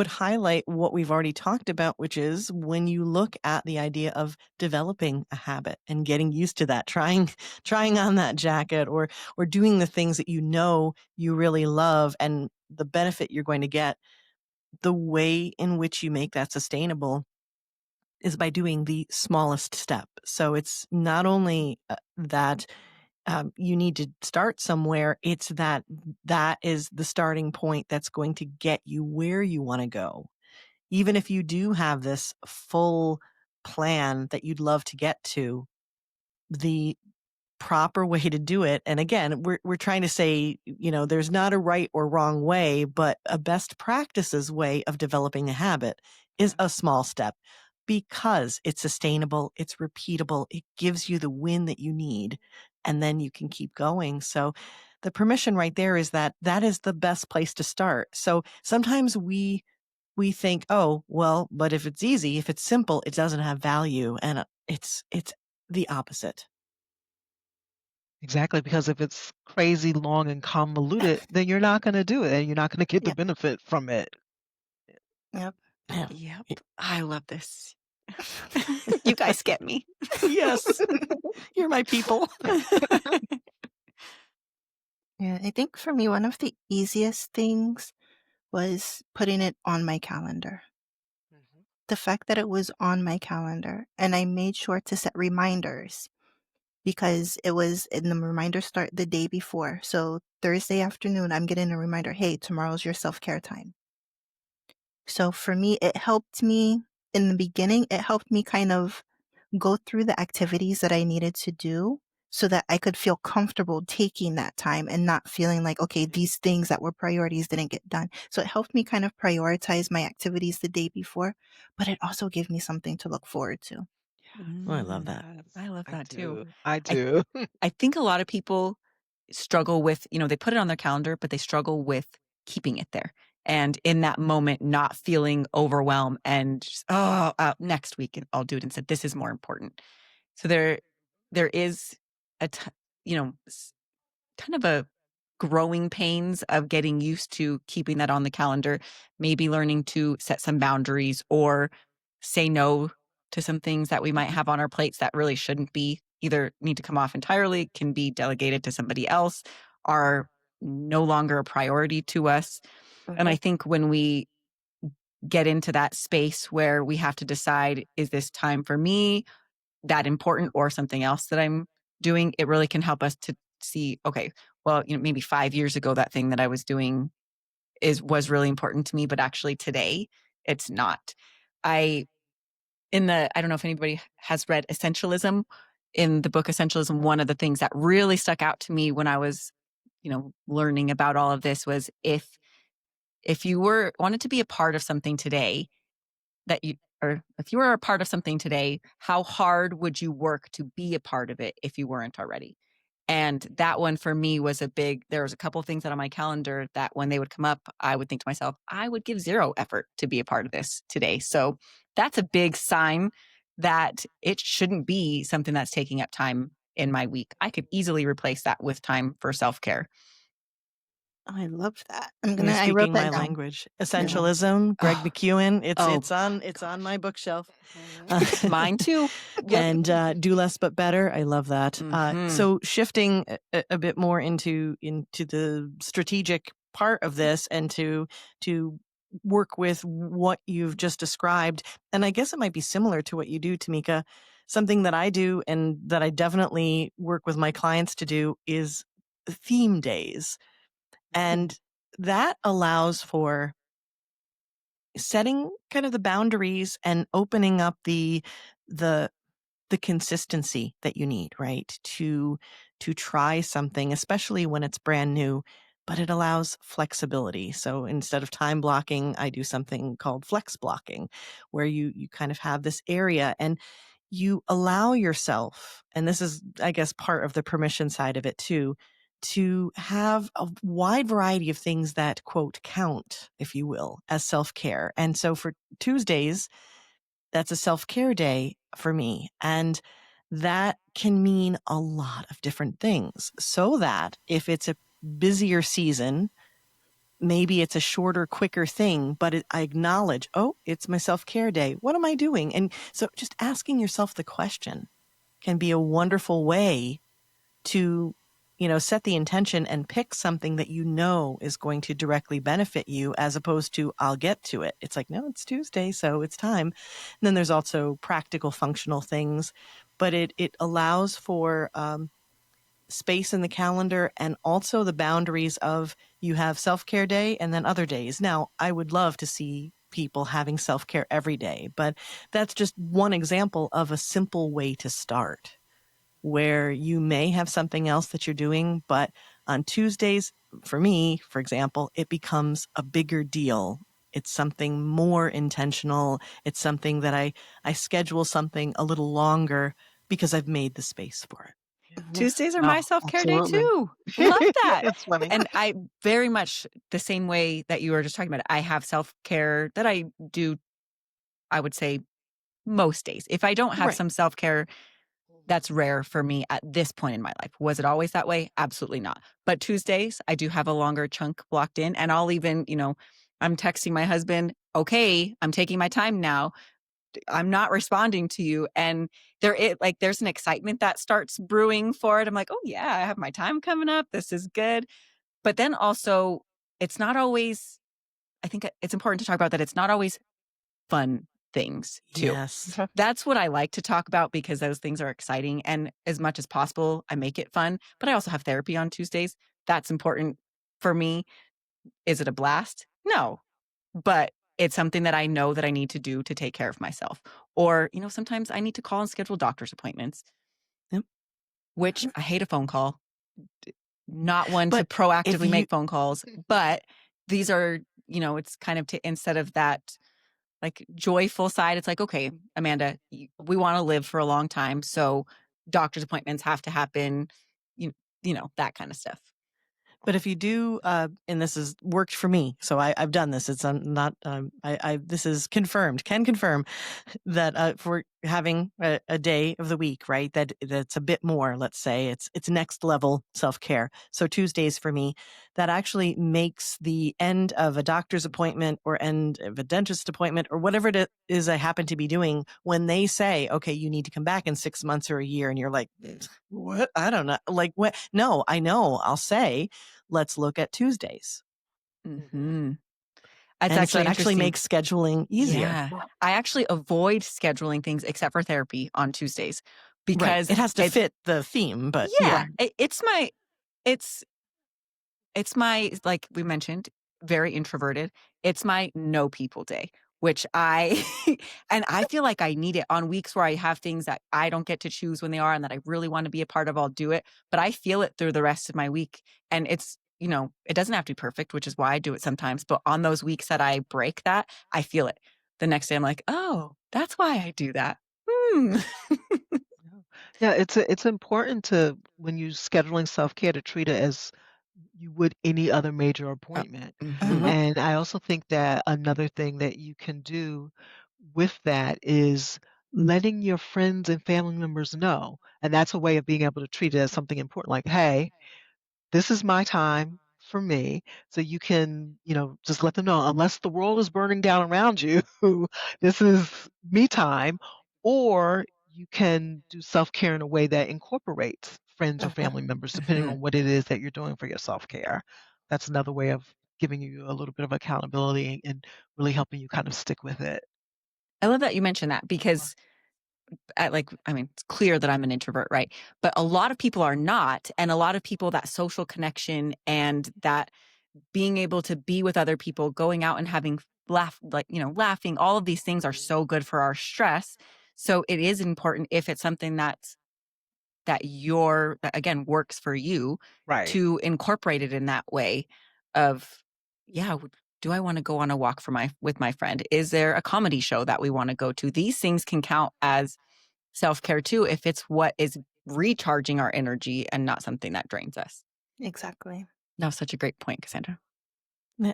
highlight what we've already talked about, which is when you look at the idea of developing a habit and getting used to that, trying on that jacket, or doing the things that you really love and the benefit you're going to get. The way in which you make that sustainable is by doing the smallest step. So it's not only that you need to start somewhere, it's that is the starting point that's going to get you where you want to go. Even if you do have this full plan that you'd love to get to, the proper way to do it. And again, we're trying to say, there's not a right or wrong way, but a best practices way of developing a habit is a small step, because it's sustainable, it's repeatable, it gives you the win that you need, and then you can keep going. So the permission right there is that is the best place to start. So sometimes we think, oh, well, but if it's easy, if it's simple, it doesn't have value. And it's the opposite. Exactly, because if it's crazy long and convoluted, then you're not going to do it, and you're not going to get the Yeah. benefit from it. Yep. Yep. I love this. You guys get me. Yes. You're my people. Yeah, I think for me, one of the easiest things was putting it on my calendar. The fact that it was on my calendar, and I made sure to set reminders, because it was in the reminder start the day before. So Thursday afternoon, I'm getting a reminder, hey, tomorrow's your self-care time. So for me, it helped me in the beginning. It helped me kind of go through the activities that I needed to do so that I could feel comfortable taking that time and not feeling like, okay, these things that were priorities didn't get done. So it helped me kind of prioritize my activities the day before, but it also gave me something to look forward to. Oh, I love that. Yes, I love I that too. do. I I do. I think a lot of people struggle with, they put it on their calendar, but they struggle with keeping it there. And in that moment, not feeling overwhelmed and just, next week I'll do it instead. This is more important. So there is a, you know, kind of a growing pains of getting used to keeping that on the calendar, maybe learning to set some boundaries or say no to some things that we might have on our plates that really shouldn't be, either need to come off entirely, can be delegated to somebody else, are no longer a priority to us. And I think when we get into that space where we have to decide, is this time for me that important or something else that I'm doing, it really can help us to see, okay, well, maybe 5 years ago, that thing that I was doing was really important to me, but actually today it's not. I I don't know if anybody has read Essentialism. In the book Essentialism, one of the things that really stuck out to me when I was, learning about all of this was if you wanted to be a part of something today, or if you were a part of something today, how hard would you work to be a part of it if you weren't already? And that one for me was there was a couple of things that on my calendar that when they would come up, I would think to myself, I would give zero effort to be a part of this today. So that's a big sign that it shouldn't be something that's taking up time in my week. I could easily replace that with time for self-care. I love that. You're I wrote speaking that my down. language. Yeah. Essentialism, Greg Oh, McEwen. oh, It's on my bookshelf. mine too. Yep. And do less but better. I love that. Mhm. So shifting a bit more into the strategic part of this, and to work with what you've just described. And I guess it might be similar to what you do, Tameeka. Something that I do and that I definitely work with my clients to do is theme days. And that allows for setting kind of the boundaries and opening up the the consistency that you need, right? To try something, especially when it's brand new, but it allows flexibility. So instead of time blocking, I do something called flex blocking, where you kind of have this area and you allow yourself, and this is, I guess, part of the permission side of it too, to have a wide variety of things that, quote, count, if you will, as self-care. And so for Tuesdays, that's a self-care day for me. And that can mean a lot of different things, so that if it's a busier season, maybe it's a shorter, quicker thing, but I acknowledge, oh, it's my self-care day. What am I doing? And so just asking yourself the question can be a wonderful way to, set the intention and pick something that you know is going to directly benefit you, as opposed to, I'll get to it. It's like, no, it's Tuesday, so it's time. And then there's also practical, functional things, but it allows for space in the calendar, and also the boundaries of, you have self-care day and then other days. Now, I would love to see people having self-care every day, but that's just one example of a simple way to start, where you may have something else that you're doing, but on Tuesdays, for me, for example, it becomes a bigger deal. It's something more intentional. It's something that I schedule something a little longer because I've made the space for it. Tuesdays are No, my self-care day absolutely. too. Love that. It's funny. And I very much the same way that you were just talking about. I have self-care that I do, I would say, most days. If I don't have Right. some self-care, that's rare for me at this point in my life. Was it always that way? Absolutely not. But Tuesdays, I do have a longer chunk blocked in. And I'll even, I'm texting my husband, okay, I'm taking my time now. I'm not responding to you. And there's an excitement that starts brewing for it. I'm like, oh yeah, I have my time coming up. This is good. But then also, it's not always, I think it's important to talk about that. It's not always fun things too. Yes. That's what I like to talk about, because those things are exciting. And as much as possible, I make it fun. But I also have therapy on Tuesdays. That's important for me. Is it a blast? No. But it's something that I know that I need to do to take care of myself. Or, sometimes I need to call and schedule doctor's appointments, Yep. which I hate a phone call. Not one to But if proactively you make phone calls, but these are, it's kind of to instead of that like joyful side, it's like, okay, Amanda, we want to live for a long time, so doctor's appointments have to happen, you, that kind of stuff. But if you do, and this has worked for me, so I've done this. It's not. This is confirmed. Can confirm that for having a day of the week, right? That's a bit more. Let's say it's next level self care. So Tuesdays for me, that actually makes the end of a doctor's appointment or end of a dentist appointment or whatever it is I happen to be doing. When they say, "Okay, you need to come back in 6 months or a year," and you're like, "What? I don't know." Like what? No, I know. I'll say, let's look at Tuesdays. Mm-hmm. It's And so actually it actually interesting. makes scheduling easier. Yeah. I actually avoid scheduling things except for therapy on Tuesdays Right. because It has to it's, fit the theme, but yeah, yeah. it's my, like we mentioned, very introverted. It's my no people day, which I and I feel like I need it on weeks where I have things that I don't get to choose when they are and that I really want to be a part of, I'll do it, but I feel it through the rest of my week. And it's, it doesn't have to be perfect, which is why I do it sometimes, but on those weeks that I break that, I feel it. The next day I'm like, "Oh, that's why I do that." Hmm. Yeah. Yeah, it's important to when you're scheduling self-care to treat it as you would any other major appointment. Mhm. Mhm. And I also think that another thing that you can do with that is letting your friends and family members know. And that's a way of being able to treat it as something important, like, hey, this is my time for me. So you can, just let them know, unless the world is burning down around you, this is me time. Or you can do self care in a way that incorporates friends or family members, depending Mhm. on what it is that you're doing for your self care. That's another way of giving you a little bit of accountability and really helping you kind of stick with it. I love that you mentioned that because it's clear that I'm an introvert, right? But a lot of people are not. And a lot of people, that social connection and that being able to be with other people, going out and having laughing, all of these things are so good for our stress. So it is important if it's something that again works for you Right. to incorporate it in that way of, yeah, do I want to go on a walk with my friend? Is there a comedy show that we want to go to? These things can count as self-care too if it's what is recharging our energy and not something that drains us. Exactly. That was such a great point, Cassandra.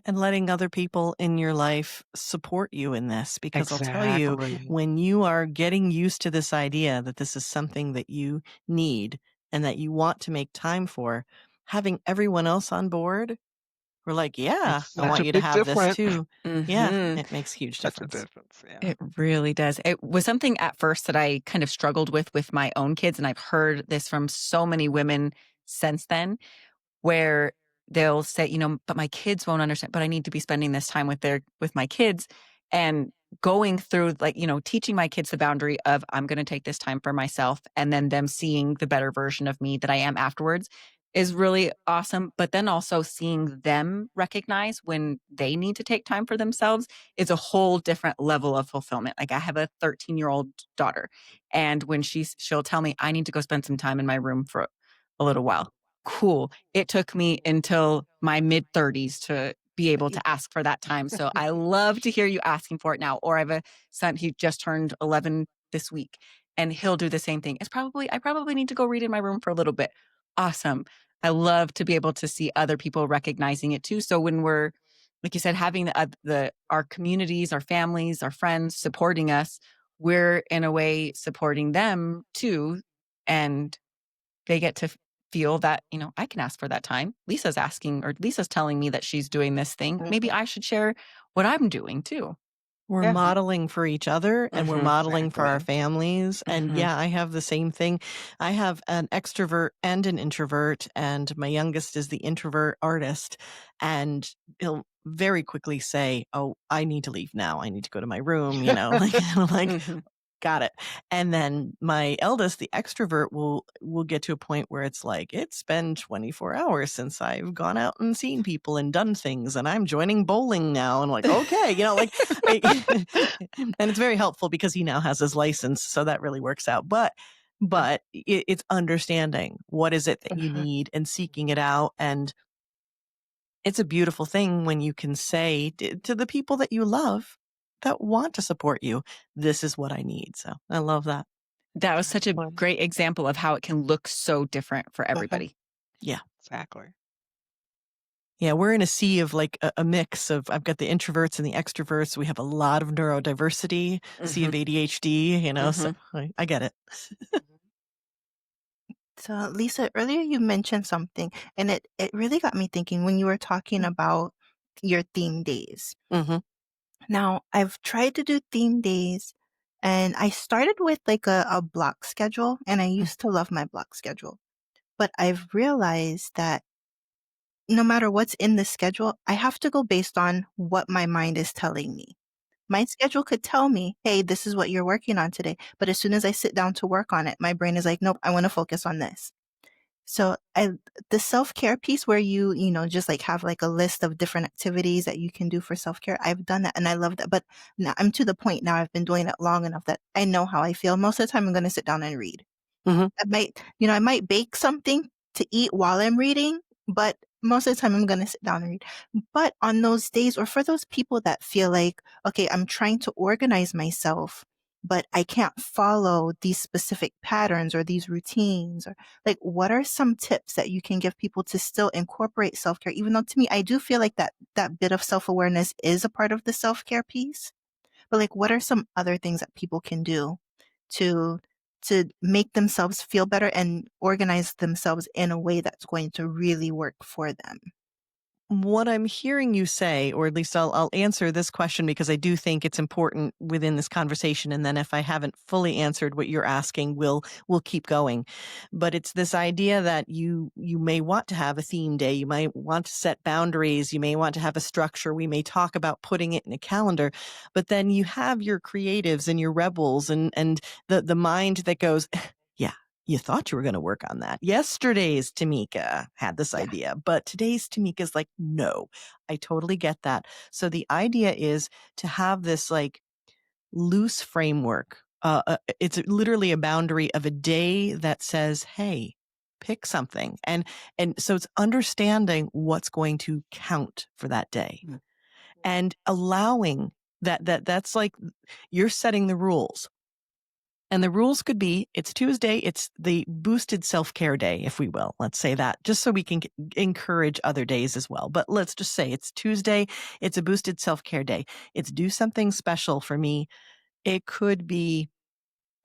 And letting other people in your life support you in this, because I'll tell you, Exactly. when you are getting used to this idea that this is something that you need and that you want to make time for, having everyone else on board, we're like, yeah, Makes I such want a you to big have this difference. too. Yeah, Hmm. it makes huge Such a difference. difference. Yeah. It really does. It was something at first that I kind of struggled with my own kids, and I've heard this from so many women since then, where they'll say, but my kids won't understand, but I need to be spending this time with my kids, and going through, like, teaching my kids the boundary of, I'm going to take this time for myself, and then them seeing the better version of me that I am afterwards is really awesome. But then also seeing them recognize when they need to take time for themselves is a whole different level of fulfillment. Like, I have a 13-year-old daughter, and when she'll tell me, I need to go spend some time in my room for a little while. Cool. It took me until my mid 30s to be able to ask for that time. So I love to hear you asking for it now. Or I have a son, he just turned 11 this week, and he'll do the same thing. I probably need to go read in my room for a little bit. Awesome. I love to be able to see other people recognizing it too. So when we're, like you said, having our communities, our families, our friends supporting us, we're in a way supporting them too. And they get to feel that, I can ask for that time. Lisa's asking, or Lisa's telling me that she's doing this thing. Maybe I should share what I'm doing too. We're Yeah. modeling for each other and we're Mhm. modeling for our Exactly. families. And Mhm. yeah, I have the same thing. I have an extrovert and an introvert, and my youngest is the introvert artist. And he'll very quickly say, "Oh, I need to leave now. I need to go to my room," like, like, Mhm. got it. And then my eldest, the extrovert, will get to a point where it's like, it's been 24 hours since I've gone out and seen people and done things, and I'm joining bowling now. And like, okay, like, and it's very helpful because he now has his license, so that really works out. But it's understanding what is it that you need and seeking it out. And it's a beautiful thing when you can say to the people that you love that want to support you, this is what I need. So I love that. That was such a great example of how it can look so different for everybody. Yeah. Exactly. Yeah, we're in a sea of like a mix of, I've got the introverts and the extroverts. We have a lot of neurodiversity, sea of ADHD, so I get it. So, Lisa, earlier you mentioned something, and it really got me thinking when you were talking about your theme days. Mm-hmm. Now, I've tried to do theme days, and I started with like a block schedule, and I used to love my block schedule. But I've realized that no matter what's in the schedule, I have to go based on what my mind is telling me. My schedule could tell me, hey, this is what you're working on today. But as soon as I sit down to work on it, my brain is like, nope, I want to focus on this. So the self-care piece where just like have like a list of different activities that you can do for self-care, I've done that and I love that. But now I'm to the point now I've been doing it long enough that I know how I feel. Most of the time I'm going to sit down and read. I might bake something to eat while I'm reading, but most of the time I'm going to sit down and read. But on those days, or for those people that feel like, okay, I'm trying to organize myself, but I can't follow these specific patterns or these routines, or like, what are some tips that you can give people to still incorporate self-care? Even though to me, I do feel like that bit of self-awareness is a part of the self-care piece. But like, what are some other things that people can do to make themselves feel better and organize themselves in a way that's going to really work for them? What I'm hearing you say, or at least I'll answer this question because I do think it's important within this conversation. And then if I haven't fully answered what you're asking, we'll keep going. But it's this idea that you may want to have a theme day. You might want to set boundaries. You may want to have a structure. We may talk about putting it in a calendar, but then you have your creatives and your rebels and the mind that goes, yeah, you thought you were going to work on that. Yesterday's Tameeka had this idea, but today's Tameeka is like, no, I totally get that. So the idea is to have this like loose framework. It's literally a boundary of a day that says, hey, pick something. And so it's understanding what's going to count for that day and allowing that's like you're setting the rules. And the rules could be, it's Tuesday, it's the boosted self-care day, if we will. Let's say that, just so we can encourage other days as well. But let's just say it's Tuesday, it's a boosted self-care day. It's do something special for me. It could be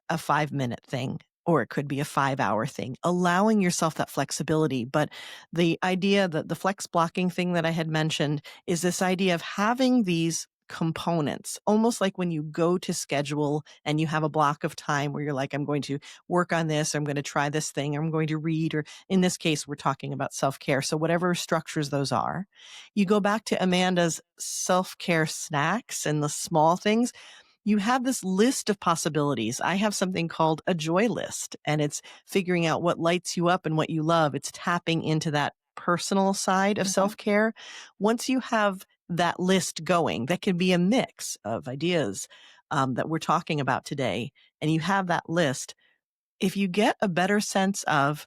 a 5-minute thing, or it could be a 5-hour thing, allowing yourself that flexibility. But the idea that the flex blocking thing that I had mentioned is this idea of having these components, almost like when you go to schedule and you have a block of time where you're like, I'm going to work on this, or I'm going to try this thing, or I'm going to read, or in this case, we're talking about self-care. So whatever structures those are, you go back to Amanda's self-care snacks and the small things. You have this list of possibilities. I have something called a joy list, and it's figuring out what lights you up and what you love. It's tapping into that personal side of self-care. Once you have that list going, that can be a mix of ideas that we're talking about today, and you have that list, if you get a better sense of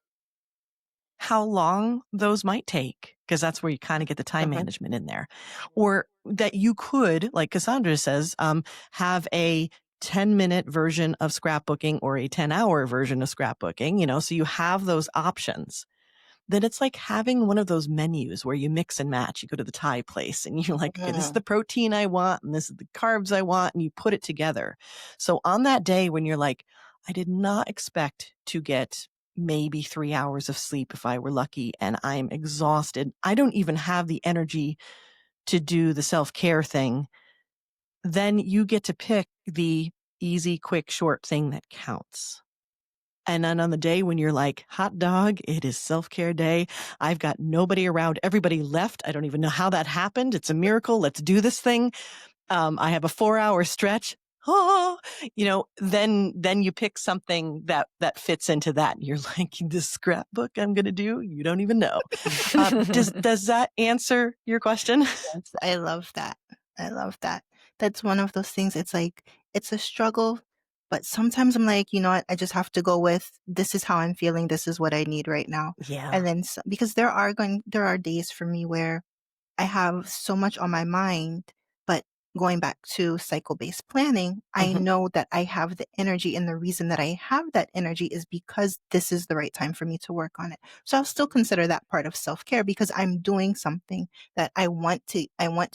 how long those might take, because that's where you kind of get the time management in there, or that you could, like Cassandra says, have a 10-minute version of scrapbooking or a 10-hour version of scrapbooking, so you have those options. Then it's like having one of those menus where you mix and match. You go to the Thai place and you're like, okay, this is the protein I want and this is the carbs I want, and you put it together. So on that day when you're like, I did not expect to get maybe 3 hours of sleep if I were lucky, and I'm exhausted, I don't even have the energy to do the self-care thing, then you get to pick the easy, quick, short thing that counts. And then on the day when you're like, hot dog, it is self-care day. I've got nobody around. Everybody left. I don't even know how that happened. It's a miracle. Let's do this thing. I have a 4-hour stretch. oh, then you pick something that fits into that. And you're like, this scrapbook I'm going to do, you don't even know. Does that answer your question? Yes, I love that. I love that. That's one of those things, it's like, it's a struggle, but sometimes I'm like, "You know what? I just have to go with, this is how I'm feeling, this is what I need right now." Yeah. And then because there are days for me where I have so much on my mind, but going back to cycle-based planning, I Mhm. know that I have the energy, and the reason that I have that energy is because this is the right time for me to work on it. So I'll still consider that part of self-care because I'm doing something that I want to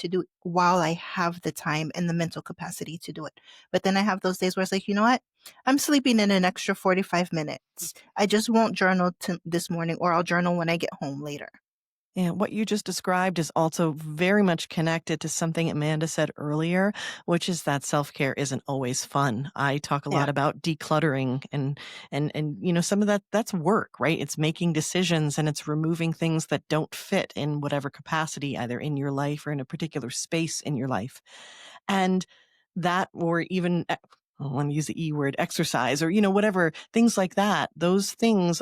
do while I have the time and the mental capacity to do it. But then I have those days where it's like, "You know what? I'm sleeping in an extra 45 minutes. I just won't journal this morning, or I'll journal when I get home later." Yeah, what you just described is also very much connected to something Amanda said earlier, which is that self-care isn't always fun. I talk a Yeah. lot about decluttering and some of that's work, right? It's making decisions and it's removing things that don't fit in whatever capacity, either in your life or in a particular space in your life. And that, or even I want to use the E word, exercise, or whatever, things like that. Those things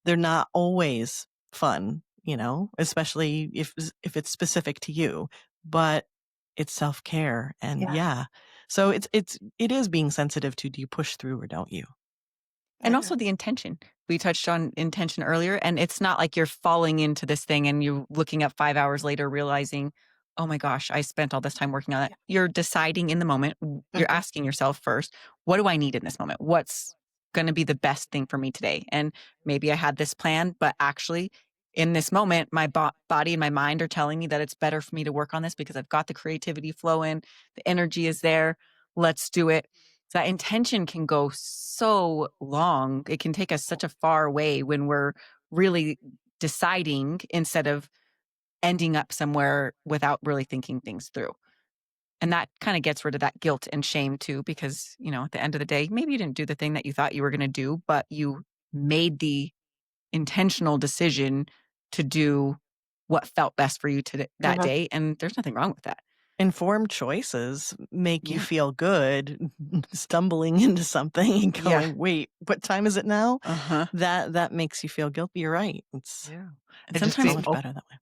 they're not always fun, especially if it's specific to you, but it's self-care. And Yeah. yeah. So it is being sensitive to, do you push through or don't you? And Yeah. also the intention. We touched on intention earlier, and it's not like you're falling into this thing and you're looking up 5 hours later realizing, "Oh my gosh, I spent all this time working on that." Yeah. You're deciding in the moment. You're Mhm. asking yourself first, "What do I need in this moment? What's gonna be the best thing for me today?" And maybe I had this plan, but actually in this moment, my body and my mind are telling me that it's better for me to work on this because I've got the creativity flowing, the energy is there. Let's do it. So that intention can go so long. It can take us such a far way when we're really deciding instead of ending up somewhere without really thinking things through. And that kind of gets rid of that guilt and shame too, because, at the end of the day, maybe you didn't do the thing that you thought you were going to do, but you made the intentional decision to do what felt best for you that Mhm. day. And there's nothing wrong with that. Informed choices make you Yeah. feel good. Stumbling into something and Yeah. going, wait, what time is it now? Uh huh. That makes you feel guilty. You're right. Yeah. And And just So sometimes, being much better that way.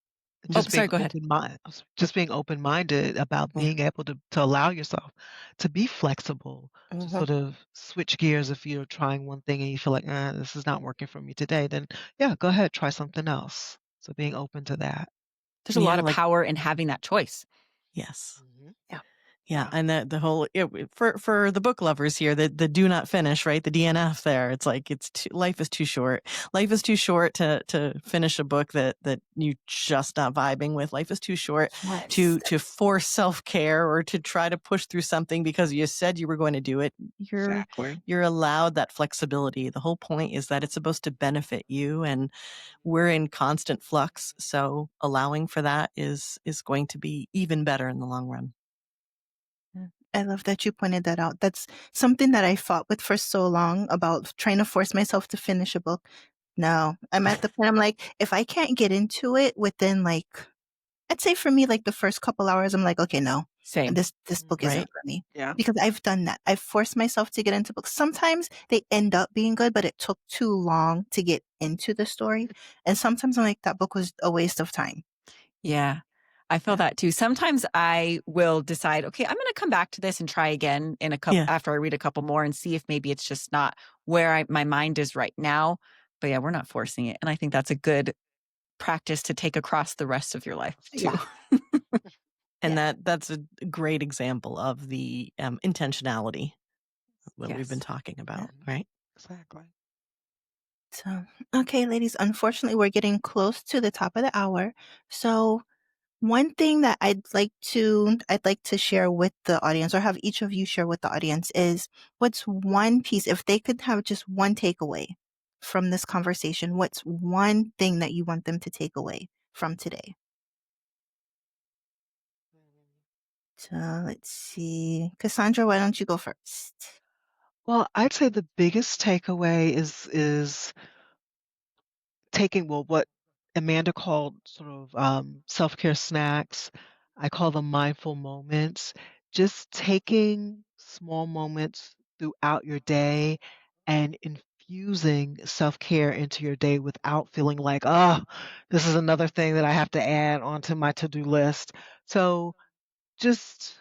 oh, just being sorry, go ahead. open-minded, just being open-minded about Yeah. being able to allow yourself to be flexible, to Mhm. sort of switch gears if you're trying one thing and you feel like, this is not working for me today, then yeah, go ahead, try something else. So being open to that. There's a lot Yeah, of like, power in having that choice. yes. Mhm. Yeah. Yeah, Yeah. and the whole for the book lovers here, the do not finish, right? The DNF there. It's like life is too short. Life is too short to finish a book that you just not vibing with. Life is too short Yes. to force self-care or to try to push through something because you said you were going to do it. Exactly. You're allowed that flexibility. The whole point is that it's supposed to benefit you, and we're in constant flux, so allowing for that is going to be even better in the long run. Yeah. I love that you pointed that out. That's something that I fought with for so long, about trying to force myself to finish a book. No, I'm at the point, I'm like, if I can't get into it within, like, I'd say for me, like, the first couple hours, I'm like, "Okay, no, Same. this book isn't Right? for me." Yeah. Because I've done that. I've forced myself to get into books. Sometimes they end up being good, but it took too long to get into the story. And sometimes I'm like, that book was a waste of time. Yeah. I feel Yeah. that too. Sometimes I will decide, okay, I'm going to come back to this and try again in a couple Yeah. after I read a couple more and see if maybe it's just not where my mind is right now. But yeah, we're not forcing it. And I think that's a good practice to take across the rest of your life too. Yeah. And Yeah. that's a great example of the intentionality that we've been Yes. talking Yeah. about, Mhm. right? Exactly. So, okay, ladies, unfortunately, we're getting close to the top of the hour. So, one thing that I'd like to share with the audience, or have each of you share with the audience, is, what's one piece, if they could have just one takeaway from this conversation, what's one thing that you want them to take away from today? So let's see. Cassandra, why don't you go first? Well, I'd say the biggest takeaway is taking, well, what Amanda called sort of self-care snacks. I call them mindful moments. Just taking small moments throughout your day and infusing self-care into your day without feeling like, oh, this is another thing that I have to add onto my to-do list. So just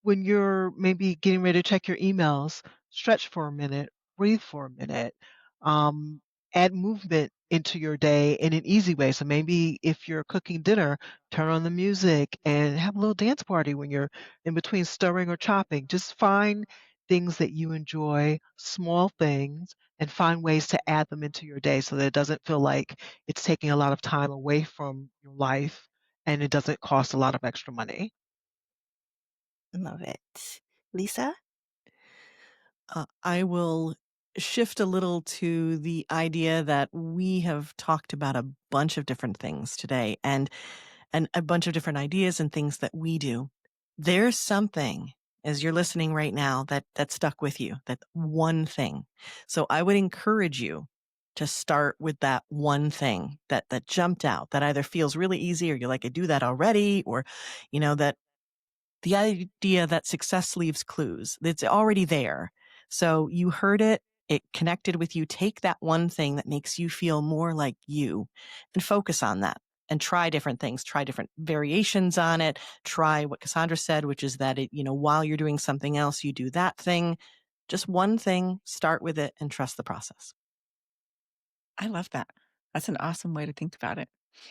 when you're maybe getting ready to check your emails, stretch for a minute, breathe for a minute, um, add movement into your day in an easy way. So maybe if you're cooking dinner, turn on the music and have a little dance party when you're in between stirring or chopping. Just find things that you enjoy, small things, and find ways to add them into your day so that it doesn't feel like it's taking a lot of time away from your life and it doesn't cost a lot of extra money. Love it. Lisa? I will shift a little to the idea that we have talked about a bunch of different things today and a bunch of different ideas and things that we do. There's something as you're listening right now that stuck with you, that one thing. So I would encourage you to start with that one thing that jumped out, that either feels really easy or you're like, I do that already, or, that the idea that success leaves clues. It's already there. So you heard it. It connected with you. Take that one thing that makes you feel more like you and focus on that and try different things, try different variations on it. Try what Cassandra said, which is that while you're doing something else, you do that thing. Just one thing, start with it and trust the process. I love that. That's an awesome way to think about it.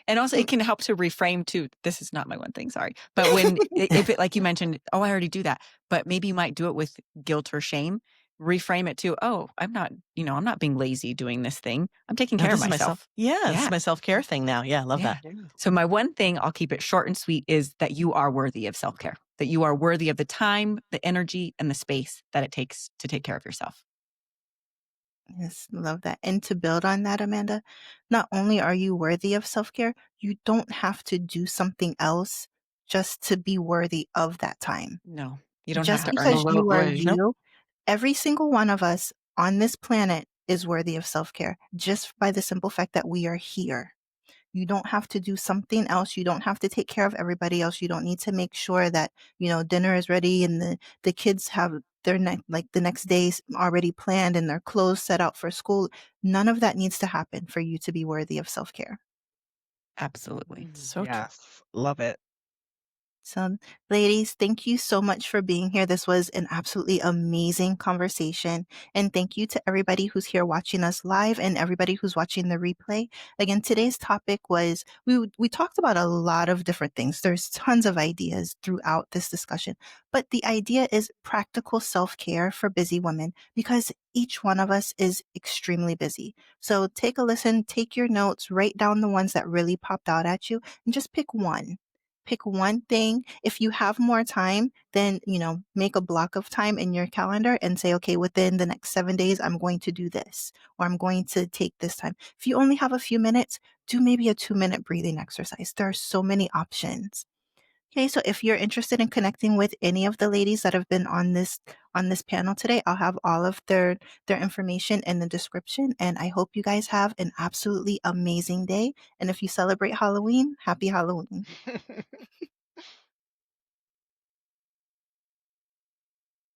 And also Hmm. it can help to reframe too. This is not my one thing, sorry. But when if it like you mentioned, oh, I already do that, but maybe you might do it with guilt or shame. Reframe it to, oh, I'm not being lazy doing this thing. I'm taking No, care of this is myself. this is Yeah. my self-care thing now. Yeah, I love Yeah. that. Yeah. So my one thing, I'll keep it short and sweet, is that you are worthy of self-care, that you are worthy of the time, the energy, and the space that it takes to take care of yourself. Yes, love that. And to build on that, Amanda, not only are you worthy of self-care, you don't have to do something else just to be worthy of that time. No, you don't have Just to earn because it. you are Absolutely. Nope. you, every single one of us on this planet is worthy of self-care just by the simple fact that we are here. You don't have to do something else. You don't have to take care of everybody else. You don't need to make sure that, dinner is ready and the kids have their the next day already planned and their clothes set out for school. None of that needs to happen for you to be worthy of self-care. Absolutely. So true. Yes, love it. So, ladies, thank you so much for being here. This was an absolutely amazing conversation. And thank you to everybody who's here watching us live and everybody who's watching the replay. Again, today's topic was we talked about a lot of different things. There's tons of ideas throughout this discussion, but the idea is practical self-care for busy women because each one of us is extremely busy. So take a listen, take your notes, write down the ones that really popped out at you, and just pick one. Pick one thing. If you have more time, then, make a block of time in your calendar and say, okay, within the next 7 days, I'm going to do this, or I'm going to take this time. If you only have a few minutes, do maybe a 2-minute breathing exercise. There are so many options. Okay, so if you're interested in connecting with any of the ladies that have been on this panel today, I'll have all of their information in the description. And I hope you guys have an absolutely amazing day. And if you celebrate Halloween, happy Halloween.